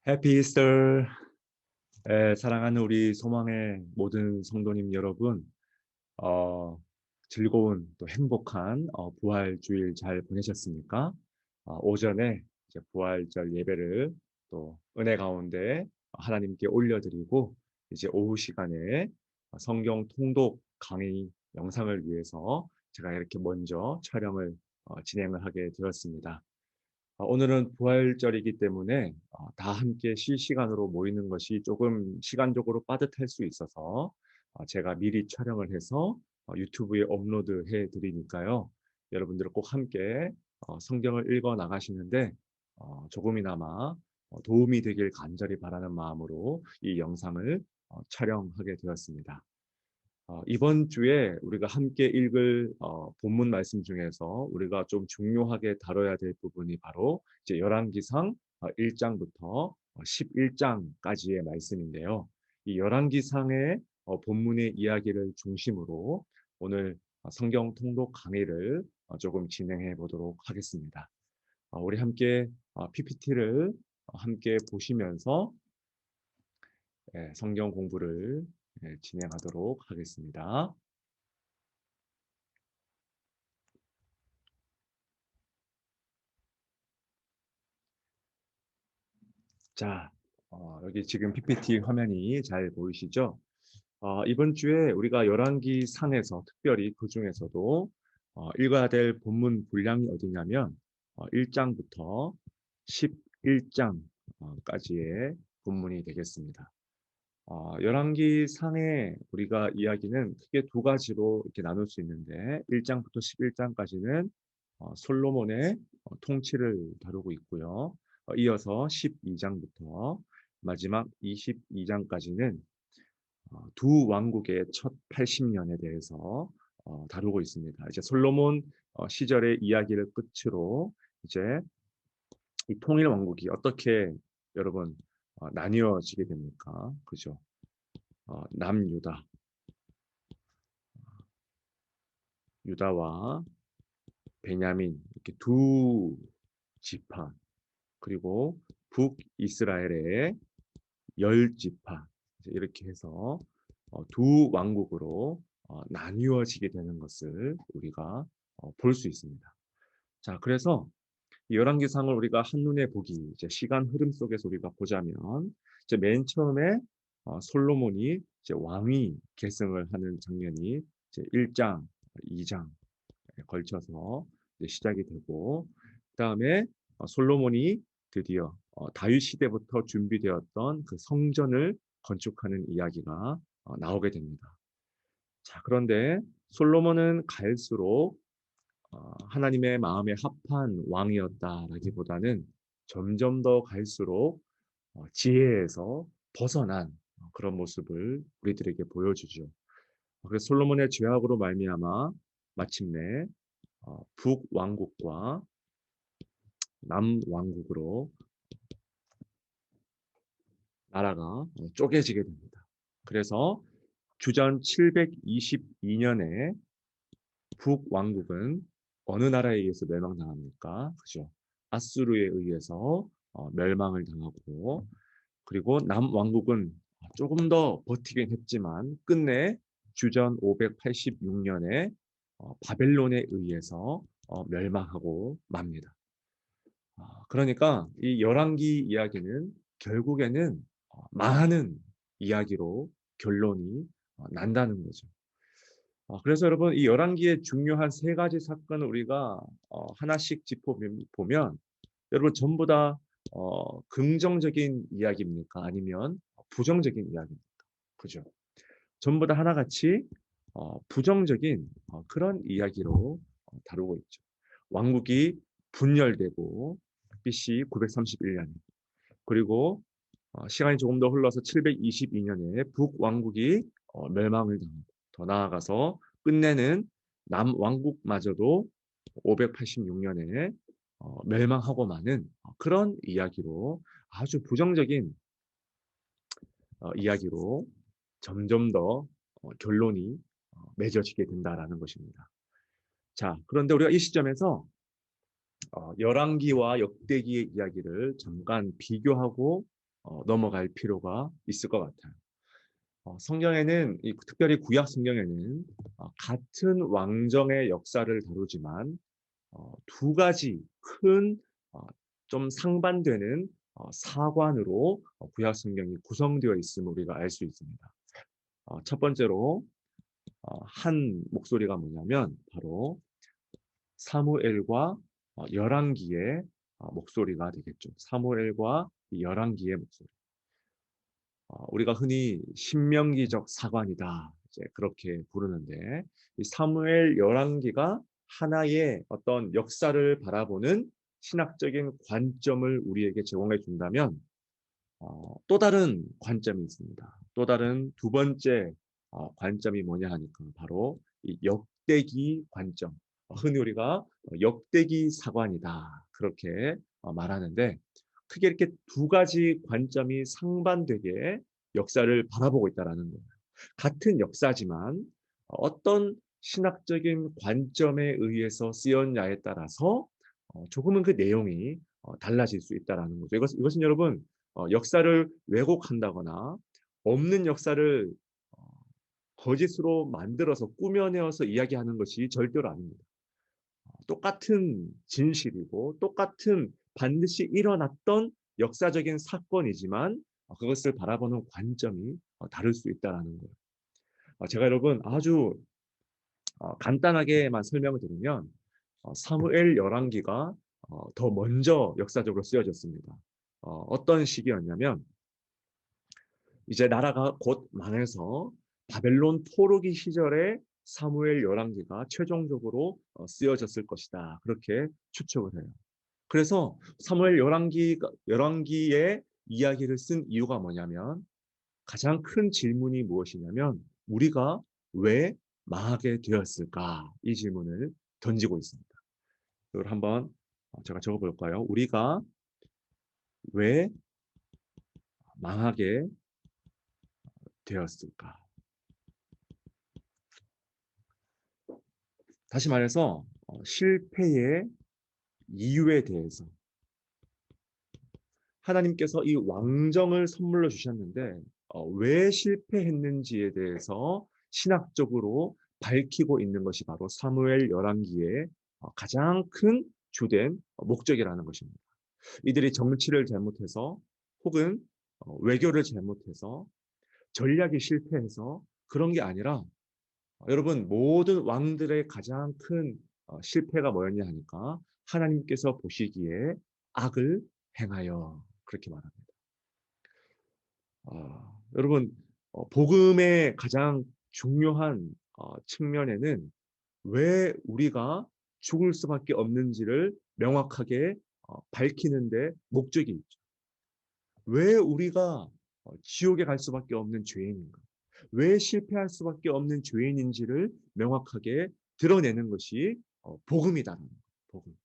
해피 이스터. 사랑하는 우리 소망의 모든 성도님 여러분, 어, 즐거운 또 행복한 부활 주일 잘 보내셨습니까? 오전에 이제 부활절 예배를 또 은혜 가운데 하나님께 올려드리고, 이제 오후 시간에 성경 통독 강의 영상을 위해서 제가 이렇게 먼저 촬영을 진행을 하게 되었습니다. 오늘은 부활절이기 때문에 다 함께 실시간으로 모이는 것이 조금 시간적으로 빠듯할 수 있어서 제가 미리 촬영을 해서 유튜브에 업로드해 드리니까요. 여러분들 꼭 함께 성경을 읽어 나가시는데 조금이나마 도움이 되길 간절히 바라는 마음으로 이 영상을 촬영하게 되었습니다. 이번 주에 우리가 함께 읽을 본문 말씀 중에서 우리가 좀 중요하게 다뤄야 될 부분이 바로 이제 열왕기상 1장부터 11장까지의 말씀인데요. 이 열왕기상의 본문의 이야기를 중심으로 오늘 성경 통독 강의를 조금 진행해 보도록 하겠습니다. 우리 함께 PPT를 함께 보시면서 성경 공부를 진행하도록 하겠습니다. 자, 여기 지금 PPT 화면이 잘 보이시죠? 이번 주에 우리가 열왕기 상에서 특별히 그 중에서도 읽어야 될 본문 분량이 어디냐면 1장부터 11장까지의 본문이 되겠습니다. 열왕기 상의 우리가 이야기는 크게 두 가지로 이렇게 나눌 수 있는데 1장부터 11장까지는 솔로몬의 통치를 다루고 있고요. 이어서 12장부터 마지막 22장까지는 두 왕국의 첫 80년에 대해서 다루고 있습니다. 이제 솔로몬 시절의 이야기를 끝으로 이제 이 통일 왕국이 어떻게 여러분 나뉘어지게 됩니까? 그죠? 남유다, 유다와 베냐민 이렇게 두 지파 그리고 북이스라엘의 열 지파 이렇게 해서 두 왕국으로 나뉘어지게 되는 것을 우리가 볼 수 있습니다. 자, 그래서 이 열왕기상을 우리가 한눈에 보기 이제 시간 흐름 속에서 우리가 보자면 이제 맨 처음에 솔로몬이 이제 왕위 계승을 하는 장면이 이제 1장, 2장 걸쳐서 이제 시작이 되고 그다음에 솔로몬이 드디어 다윗 시대부터 준비되었던 그 성전을 건축하는 이야기가 나오게 됩니다. 자, 그런데 솔로몬은 갈수록 하나님의 마음에 합한 왕이었다라기보다는 점점 더 갈수록 지혜에서 벗어난 그런 모습을 우리들에게 보여주죠. 그래서 솔로몬의 죄악으로 말미암아 마침내 북왕국과 남왕국으로 나라가 쪼개지게 됩니다. 그래서 주전 722년에 북왕국은 어느 나라에 의해서 멸망당합니까? 그죠? 아수르에 의해서 멸망을 당하고 그리고 남왕국은 조금 더 버티긴 했지만 끝내 주전 586년에 바벨론에 의해서 멸망하고 맙니다. 그러니까 이 열왕기 이야기는 결국에는 망하는 이야기로 결론이 난다는 거죠. 그래서 여러분 이 열왕기의 중요한 세 가지 사건을 우리가 하나씩 짚어보면 여러분 전부 다 긍정적인 이야기입니까? 아니면 부정적인 이야기입니까? 그죠? 전부 다 하나같이 부정적인 그런 이야기로 다루고 있죠. 왕국이 분열되고 BC 931년 그리고 시간이 조금 더 흘러서 722년에 북왕국이 멸망을 당하고 더 나아가서 끝내는 남왕국마저도 586년에 멸망하고 마는 그런 이야기로 아주 부정적인 이야기로 점점 더 결론이 맺어지게 된다라는 것입니다. 자, 그런데 우리가 이 시점에서 열왕기와 역대기의 이야기를 잠깐 비교하고 넘어갈 필요가 있을 것 같아요. 성경에는 특별히 구약 성경에는 같은 왕정의 역사를 다루지만 두 가지 큰 어, 좀 상반되는 사관으로 구약 성경이 구성되어 있음을 우리가 알 수 있습니다. 첫 번째로 한 목소리가 뭐냐면 바로 사무엘과 열왕기의 목소리가 되겠죠. 사무엘과 열왕기의 목소리. 우리가 흔히 신명기적 사관이다 이제 그렇게 부르는데 이 사무엘 열왕기가 하나의 어떤 역사를 바라보는 신학적인 관점을 우리에게 제공해 준다면 또 다른 관점이 있습니다. 또 다른 두 번째 관점이 뭐냐 하니까 바로 이 역대기 관점. 흔히 우리가 역대기 사관이다 그렇게 말하는데 크게 이렇게 두 가지 관점이 상반되게 역사를 바라보고 있다라는 거예요. 같은 역사지만 어떤 신학적인 관점에 의해서 쓰였냐에 따라서 조금은 그 내용이 달라질 수 있다라는 거죠. 이것은 여러분 역사를 왜곡한다거나 없는 역사를 어, 거짓으로 만들어서 꾸며내어서 이야기하는 것이 절대로 아닙니다. 똑같은 진실이고 똑같은 반드시 일어났던 역사적인 사건이지만 그것을 바라보는 관점이 다를 수 있다는 거예요. 제가 여러분 아주 간단하게만 설명을 드리면 사무엘 열왕기가 더 먼저 역사적으로 쓰여졌습니다. 어떤 시기였냐면 이제 나라가 곧 망해서 바벨론 포로기 시절에 사무엘 열왕기가 최종적으로 쓰여졌을 것이다. 그렇게 추측을 해요. 그래서 사무엘 열왕기의 이야기를 쓴 이유가 뭐냐면 가장 큰 질문이 무엇이냐면 우리가 왜 망하게 되었을까? 이 질문을 던지고 있습니다. 이걸 한번 제가 적어볼까요? 우리가 왜 망하게 되었을까? 다시 말해서 실패의 이유에 대해서 하나님께서 이 왕정을 선물로 주셨는데 왜 실패했는지에 대해서 신학적으로 밝히고 있는 것이 바로 사무엘 열왕기의 가장 큰 주된 목적이라는 것입니다. 이들이 정치를 잘못해서 혹은 외교를 잘못해서 전략이 실패해서 그런 게 아니라 여러분 모든 왕들의 가장 큰 실패가 뭐였냐 하니까 하나님께서 보시기에 악을 행하여 그렇게 말합니다. 여러분 복음의 가장 중요한 측면에는 왜 우리가 죽을 수밖에 없는지를 명확하게 밝히는데 목적이 있죠. 왜 우리가 지옥에 갈 수밖에 없는 죄인인가? 왜 실패할 수밖에 없는 죄인인지를 명확하게 드러내는 것이 복음이다라는 거예요. 복음.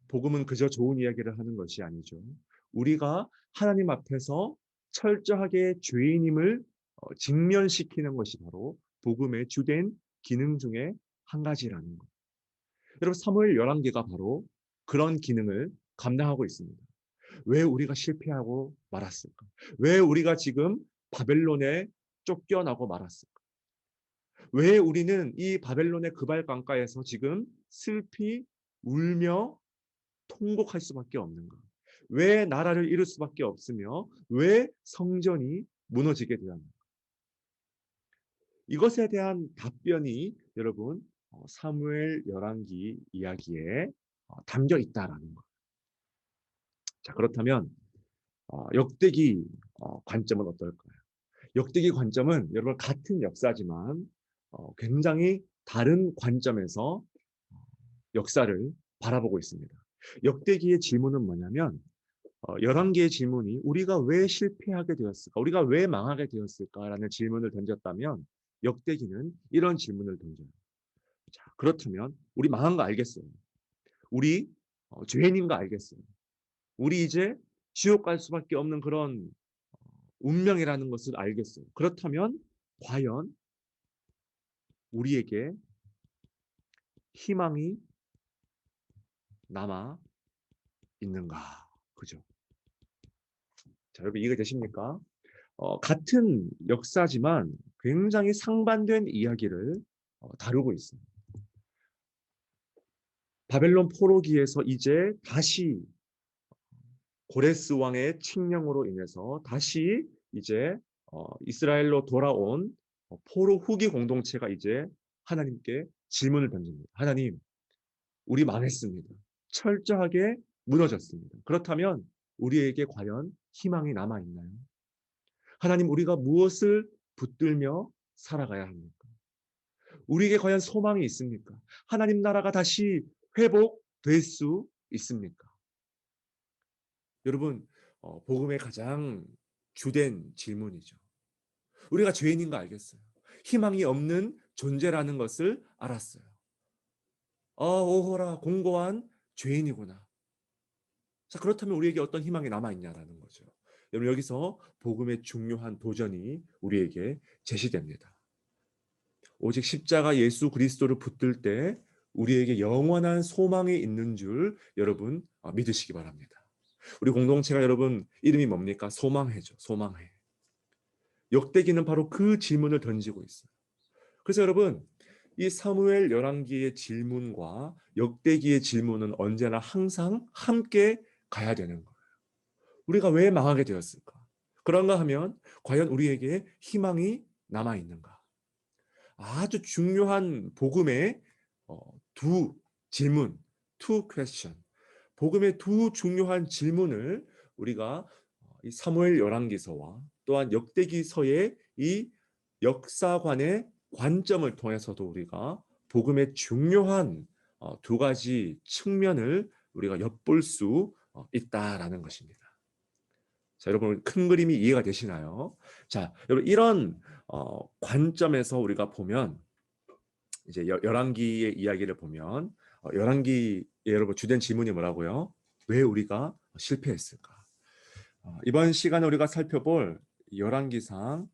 복음은 그저 좋은 이야기를 하는 것이 아니죠. 우리가 하나님 앞에서 철저하게 죄인임을 직면시키는 것이 바로 복음의 주된 기능 중에 한 가지라는 것. 여러분 사무엘 열왕기가 바로 그런 기능을 감당하고 있습니다. 왜 우리가 실패하고 말았을까? 왜 우리가 지금 바벨론에 쫓겨나고 말았을까? 왜 우리는 이 바벨론의 그발강가에서 지금 슬피 울며 통곡할 수밖에 없는가? 왜 나라를 잃을 수밖에 없으며 왜 성전이 무너지게 되었는가? 이것에 대한 답변이 여러분 사무엘 열왕기 이야기에 담겨 있다라는 것. 자 그렇다면 역대기 관점은 어떨까요? 역대기 관점은 여러분 같은 역사지만 굉장히 다른 관점에서 역사를 바라보고 있습니다. 역대기의 질문은 뭐냐면 11개의 질문이 우리가 왜 실패하게 되었을까? 우리가 왜 망하게 되었을까라는 질문을 던졌다면 역대기는 이런 질문을 던져요. 자, 그렇다면 우리 망한 거 알겠어요. 우리 죄인인 거 알겠어요. 우리 이제 지옥 갈 수밖에 없는 그런 운명이라는 것을 알겠어요. 그렇다면 과연 우리에게 희망이 남아 있는가? 그죠? 자, 여러분 이해가 되십니까? 같은 역사지만 굉장히 상반된 이야기를 다루고 있습니다. 바벨론 포로기에서 이제 다시 고레스 왕의 칙령으로 인해서 다시 이제 이스라엘로 돌아온 포로 후기 공동체가 이제 하나님께 질문을 던집니다. 하나님, 우리 망했습니다. 철저하게 무너졌습니다. 그렇다면 우리에게 과연 희망이 남아 있나요? 하나님, 우리가 무엇을 붙들며 살아가야 합니까? 우리에게 과연 소망이 있습니까? 하나님 나라가 다시 회복될 수 있습니까? 여러분, 복음의 가장 주된 질문이죠. 우리가 죄인인 거 알겠어요. 희망이 없는 존재라는 것을 알았어요. 오호라, 공고한 죄인이구나. 자, 그렇다면 우리에게 어떤 희망이 남아있냐라는 거죠. 여러분, 여기서 복음의 중요한 도전이 우리에게 제시됩니다. 오직 십자가 예수 그리스도를 붙들 때 우리에게 영원한 소망이 있는 줄 여러분 믿으시기 바랍니다. 우리 공동체가 여러분 이름이 뭡니까? 소망회죠. 소망회. 역대기는 바로 그 질문을 던지고 있어요. 그래서 여러분 이 사무엘 열왕기의 질문과 역대기의 질문은 언제나 항상 함께 가야 되는 거예요. 우리가 왜 망하게 되었을까? 그런가 하면 과연 우리에게 희망이 남아 있는가? 아주 중요한 복음의 두 질문, two question. 복음의 두 중요한 질문을 우리가 이 사무엘 열왕기서와 또한 역대기서의 이 역사관의 관점을 통해서도 우리가 복음의 중요한 두 가지 측면을 우리가 엿볼 수 있다라는 것입니다. 자, 여러분 큰 그림이 이해가 되시나요? 자, 여러분 이런 관점에서 우리가 보면 이제 열왕기의 이야기를 보면 열왕기의 여러분 주된 질문이 뭐라고요? 왜 우리가 실패했을까? 이번 시간에 우리가 살펴볼 열왕기상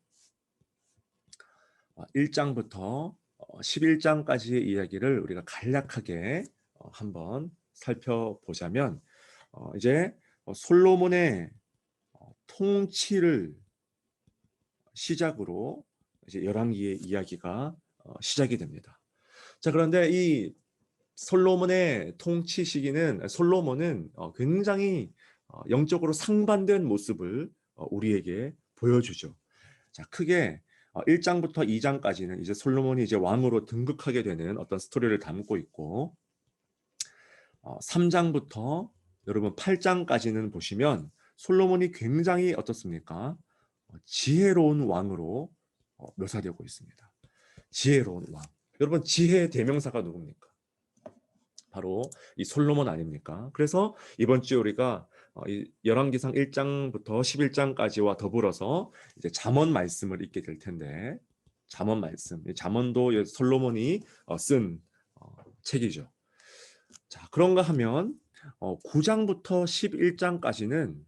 1장부터 11장까지의 이야기를 우리가 간략하게 한번 살펴보자면 이제 솔로몬의 통치를 시작으로 이제 열왕기의 이야기가 시작이 됩니다. 자, 그런데 이 솔로몬의 통치 시기는 솔로몬은 굉장히 영적으로 상반된 모습을 우리에게 보여주죠. 자, 크게 1장부터 2장까지는 이제 솔로몬이 이제 왕으로 등극하게 되는 어떤 스토리를 담고 있고 3장부터 여러분 8장까지는 보시면 솔로몬이 굉장히 어떻습니까? 지혜로운 왕으로 묘사되고 있습니다. 지혜로운 왕. 여러분 지혜의 대명사가 누굽니까? 바로 이 솔로몬 아닙니까? 그래서 이번 주에 우리가 이 열왕기상 1장부터 11장까지와 더불어서 이제 잠언 말씀을 읽게 될 텐데 잠언 말씀, 잠언도 솔로몬이 쓴 책이죠. 자, 그런가 하면 9장부터 11장까지는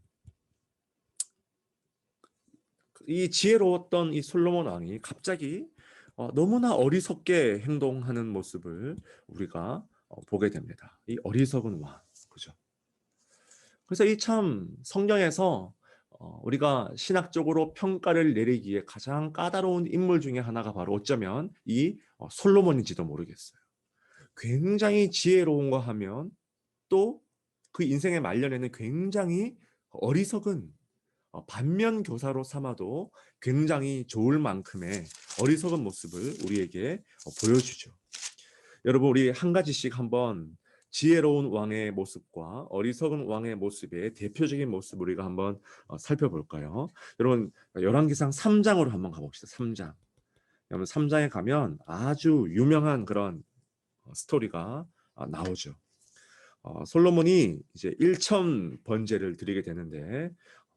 이 지혜로웠던 이 솔로몬 왕이 갑자기 너무나 어리석게 행동하는 모습을 우리가 보게 됩니다. 이 어리석은 왕, 그죠? 그래서 이 참 성경에서 우리가 신학적으로 평가를 내리기에 가장 까다로운 인물 중에 하나가 바로 어쩌면 이 솔로몬인지도 모르겠어요. 굉장히 지혜로운가 하면 또 그 인생의 말년에는 굉장히 어리석은 반면 교사로 삼아도 굉장히 좋을 만큼의 어리석은 모습을 우리에게 보여주죠. 여러분 우리 한 가지씩 한번 지혜로운 왕의 모습과 어리석은 왕의 모습의 대표적인 모습 우리가 한번 살펴볼까요? 여러분 열왕기상 3장으로 한번 가봅시다. 3장. 여러분 3장에 가면 아주 유명한 그런 스토리가 나오죠. 솔로몬이 이제 1천 번제를 드리게 되는데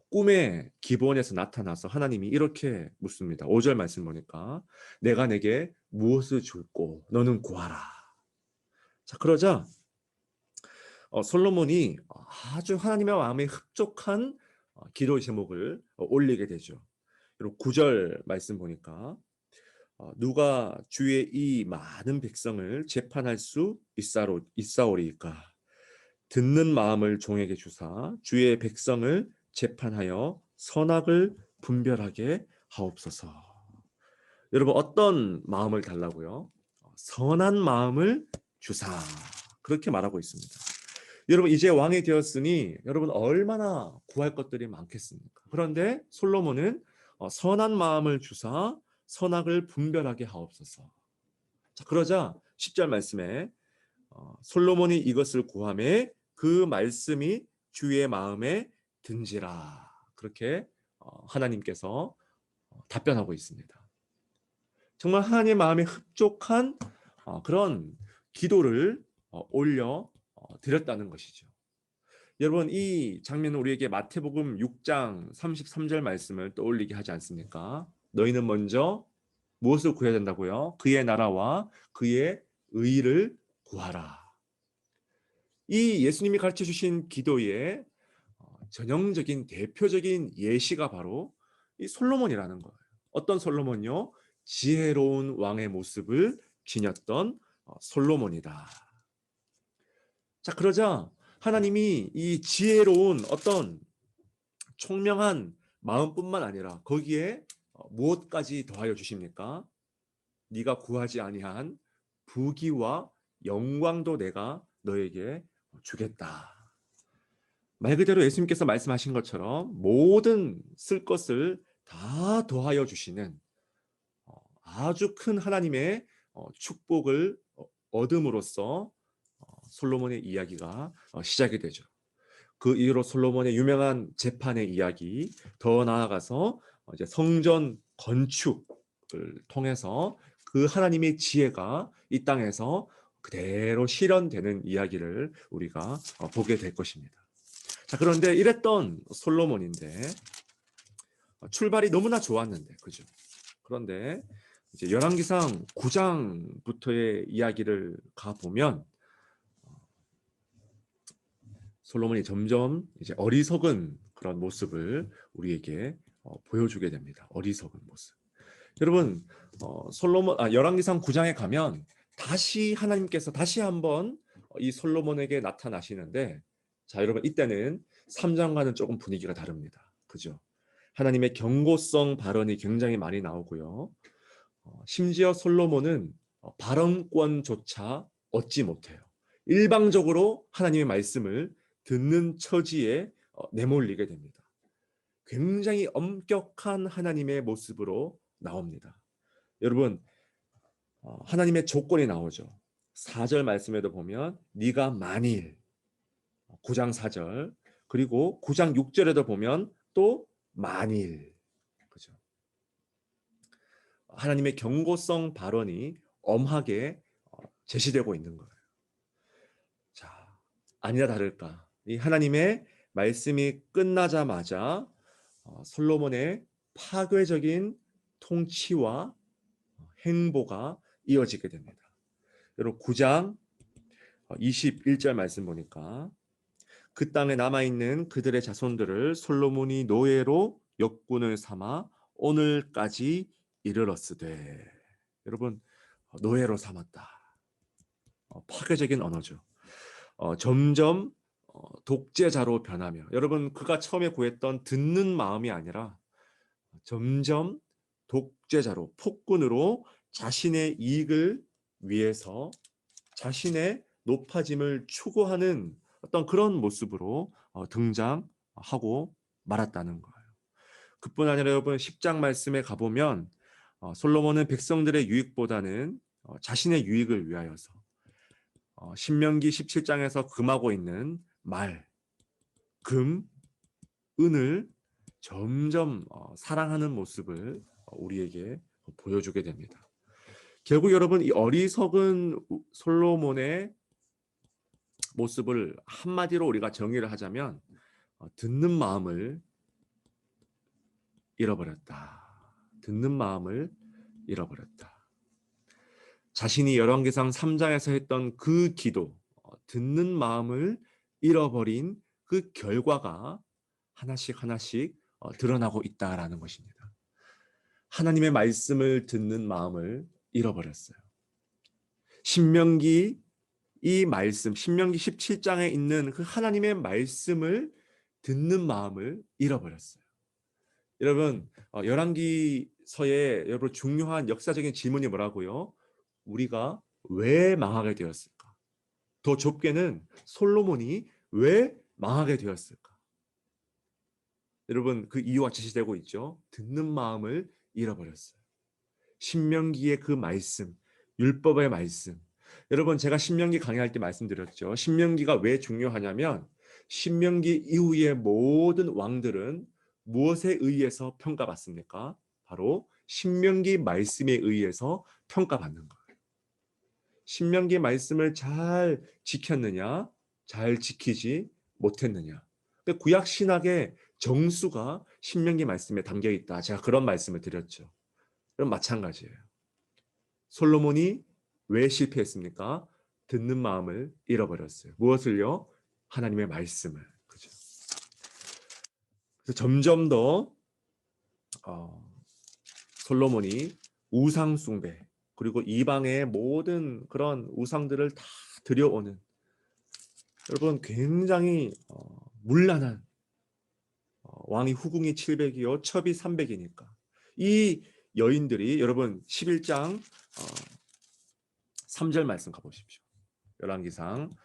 꿈의 기본에서 나타나서 하나님이 이렇게 묻습니다. 5절 말씀 보니까 내가 내게 무엇을 줄꼬 너는 구하라. 자, 그러자 솔로몬이 아주 하나님의 마음에 흡족한 기도 제목을 올리게 되죠. 그리고 9절 말씀 보니까 누가 주의 이 많은 백성을 재판할 수 있사오리이까 듣는 마음을 종에게 주사 주의 백성을 재판하여 선악을 분별하게 하옵소서. 여러분 어떤 마음을 달라고요? 선한 마음을 주사. 그렇게 말하고 있습니다. 여러분 이제 왕이 되었으니 여러분 얼마나 구할 것들이 많겠습니까? 그런데 솔로몬은 선한 마음을 주사 선악을 분별하게 하옵소서. 자, 그러자 10절 말씀에 솔로몬이 이것을 구하매 그 말씀이 주의 마음에 든지라. 그렇게 하나님께서 답변하고 있습니다. 정말 하나님의 마음에 흡족한 그런 기도를 올려 드렸다는 것이죠. 여러분 이 장면은 우리에게 마태복음 6장 33절 말씀을 떠올리게 하지 않습니까? 너희는 먼저 무엇을 구해야 된다고요? 그의 나라와 그의 의를 구하라. 이 예수님이 가르쳐 주신 기도의 전형적인 대표적인 예시가 바로 이 솔로몬이라는 거예요. 어떤 솔로몬요? 지혜로운 왕의 모습을 지녔던 솔로몬이다. 자, 그러자 하나님이 이 지혜로운 어떤 총명한 마음뿐만 아니라 거기에 무엇까지 더하여 주십니까? 네가 구하지 아니한 부귀와 영광도 내가 너에게 주겠다. 말 그대로 예수님께서 말씀하신 것처럼 모든 쓸 것을 다 더하여 주시는 아주 큰 하나님의 축복을 얻음으로써 솔로몬의 이야기가 시작이 되죠. 그 이후로 솔로몬의 유명한 재판의 이야기, 더 나아가서 이제 성전 건축을 통해서 그 하나님의 지혜가 이 땅에서 그대로 실현되는 이야기를 우리가 보게 될 것입니다. 자, 그런데 이랬던 솔로몬인데 출발이 너무나 좋았는데, 그죠? 그런데 이제 열왕기상 9장부터의 이야기를 가 보면 솔로몬이 점점 이제 어리석은 그런 모습을 우리에게 보여주게 됩니다. 어리석은 모습. 여러분, 열왕기상 9장에 가면 다시 하나님께서 다시 한번 이 솔로몬에게 나타나시는데, 자, 여러분 이때는 3장과는 조금 분위기가 다릅니다. 그죠? 하나님의 경고성 발언이 굉장히 많이 나오고요. 심지어 솔로몬은 발언권조차 얻지 못해요. 일방적으로 하나님의 말씀을 듣는 처지에 내몰리게 됩니다. 굉장히 엄격한 하나님의 모습으로 나옵니다. 여러분, 하나님의 조건이 나오죠. 4절 말씀에도 보면 네가 만일 9장 4절 그리고 9장 6절에도 보면 또 만일, 그죠? 하나님의 경고성 발언이 엄하게 제시되고 있는 거예요. 자, 아니나 다를까 이 하나님의 말씀이 끝나자마자 솔로몬의 파괴적인 통치와 행보가 이어지게 됩니다. 여러분 9장 21절 말씀 보니까 그 땅에 남아있는 그들의 자손들을 솔로몬이 노예로 역군을 삼아 오늘까지 이르렀으되. 여러분 노예로 삼았다. 파괴적인 언어죠. 점점 독재자로 변하며, 여러분 그가 처음에 구했던 듣는 마음이 아니라 점점 독재자로, 폭군으로 자신의 이익을 위해서 자신의 높아짐을 추구하는 어떤 그런 모습으로 등장하고 말았다는 거예요. 그뿐 아니라 여러분 10장 말씀에 가보면 솔로몬은 백성들의 유익보다는 자신의 유익을 위하여서 신명기 17장에서 금하고 있는 말, 금, 은을 점점 사랑하는 모습을 우리에게 보여주게 됩니다. 결국 여러분 이 어리석은 솔로몬의 모습을 한마디로 우리가 정의를 하자면 듣는 마음을 잃어버렸다. 듣는 마음을 잃어버렸다. 자신이 열왕기상 3장에서 했던 그 기도, 듣는 마음을 잃어버린 그 결과가 하나씩 하나씩 드러나고 있다라는 것입니다. 하나님의 말씀을 듣는 마음을 잃어버렸어요. 신명기 이 말씀, 신명기 17장에 있는 그 하나님의 말씀을 듣는 마음을 잃어버렸어요. 여러분 열왕기서에 여러분 중요한 역사적인 질문이 뭐라고요? 우리가 왜 망하게 되었을까? 더 좁게는 솔로몬이 왜 망하게 되었을까? 여러분 그 이유가 제시되고 있죠. 듣는 마음을 잃어버렸어요. 신명기의 그 말씀, 율법의 말씀. 여러분 제가 신명기 강의할 때 말씀드렸죠. 신명기가 왜 중요하냐면 신명기 이후의 모든 왕들은 무엇에 의해서 평가받습니까? 바로 신명기 말씀에 의해서 평가받는 거예요. 신명기 말씀을 잘 지켰느냐, 잘 지키지 못했느냐. 구약 신학의 정수가 신명기 말씀에 담겨 있다. 제가 그런 말씀을 드렸죠. 그럼 마찬가지예요. 솔로몬이 왜 실패했습니까? 듣는 마음을 잃어버렸어요. 무엇을요? 하나님의 말씀을. 그죠? 그래서 점점 더 솔로몬이 우상 숭배 그리고 이방의 모든 그런 우상들을 다 들여오는 여러분 굉장히 문란한 왕이 후궁이 700이요 첩이 300이니까 이 여인들이 여러분 11장 3절 말씀 가보십시오. 열왕기상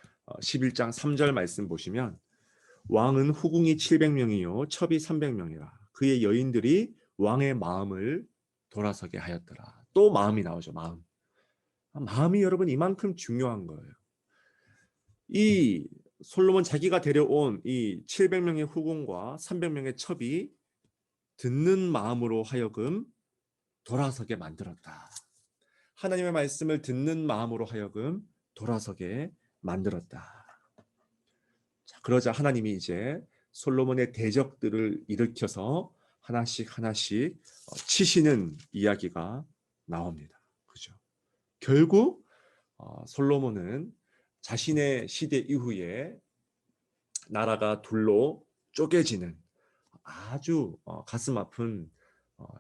11장 3절 말씀 보시면 왕은 후궁이 700명이요 첩이 300명이라 그의 여인들이 왕의 마음을 돌아서게 하였더라. 또 마음이 나오죠. 마음이 여러분 이만큼 중요한 거예요. 이 솔로몬 자기가 데려온 이 700명의 후궁과 300명의 첩이 듣는 마음으로 하여금 돌아서게 만들었다. 하나님의 말씀을 듣는 마음으로 하여금 돌아서게 만들었다. 자, 그러자 하나님이 이제 솔로몬의 대적들을 일으켜서 하나씩 치시는 이야기가 나옵니다. 그죠? 결국 솔로몬은 자신의 시대 이후에 나라가 둘로 쪼개지는 아주 가슴 아픈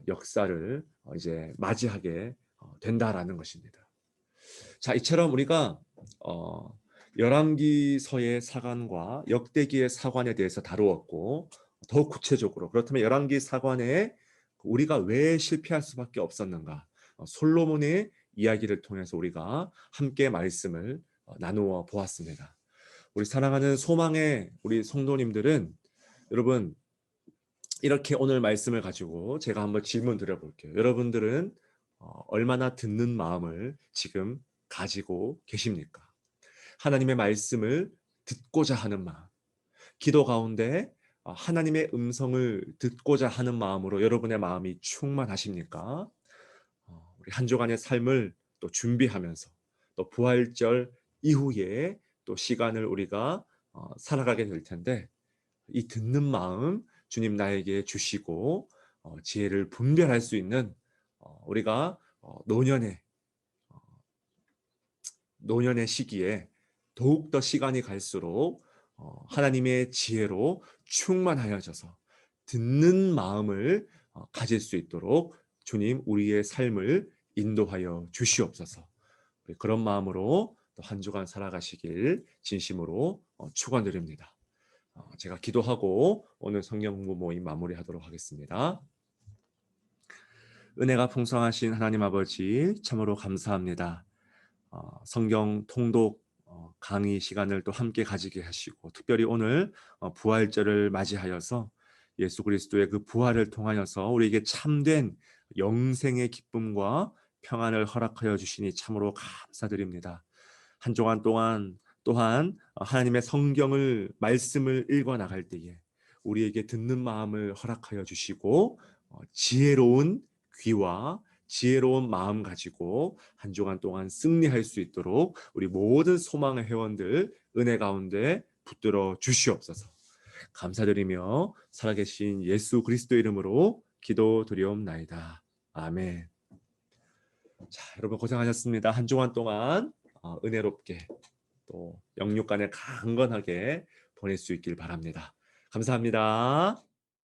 역사를 이제 맞이하게 된다라는 것입니다. 자, 이처럼 우리가 열왕기서의 사관과 역대기의 사관에 대해서 다루었고 더 구체적으로 그렇다면 열왕기 사관에 우리가 왜 실패할 수밖에 없었는가? 솔로몬의 이야기를 통해서 우리가 함께 말씀을 나누어 보았습니다. 우리 사랑하는 소망의 우리 성도님들은 여러분 이렇게 오늘 말씀을 가지고 제가 한번 질문 드려볼게요. 여러분들은 얼마나 듣는 마음을 지금 가지고 계십니까? 하나님의 말씀을 듣고자 하는 마음, 기도 가운데 하나님의 음성을 듣고자 하는 마음으로 여러분의 마음이 충만하십니까? 우리 한 주간의 삶을 또 준비하면서 또 부활절 이후에 또 시간을 우리가 살아가게 될 텐데 이 듣는 마음 주님 나에게 주시고 지혜를 분별할 수 있는 우리가 노년의 시기에 더욱더 시간이 갈수록 하나님의 지혜로 충만하여져서 듣는 마음을 가질 수 있도록 주님 우리의 삶을 인도하여 주시옵소서. 그런 마음으로 또 한 주간 살아가시길 진심으로 축원드립니다. 제가 기도하고 오늘 성경 공부 모임 마무리하도록 하겠습니다. 은혜가 풍성하신 하나님 아버지 참으로 감사합니다. 성경 통독 강의 시간을 또 함께 가지게 하시고 특별히 오늘 부활절을 맞이하여서 예수 그리스도의 그 부활을 통하여서 우리에게 참된 영생의 기쁨과 평안을 허락하여 주시니 참으로 감사드립니다. 한 주간 동안 또한 하나님의 성경을 말씀을 읽어 나갈 때에 우리에게 듣는 마음을 허락하여 주시고 지혜로운 귀와 지혜로운 마음 가지고 한 주간 동안 승리할 수 있도록 우리 모든 소망의 회원들 은혜 가운데 붙들어 주시옵소서. 감사드리며 살아계신 예수 그리스도 이름으로 기도드리옵나이다. 아멘. 자, 여러분 고생하셨습니다. 한 주간 동안 은혜롭게 또 영육간에 강건하게 보낼 수 있길 바랍니다. 감사합니다.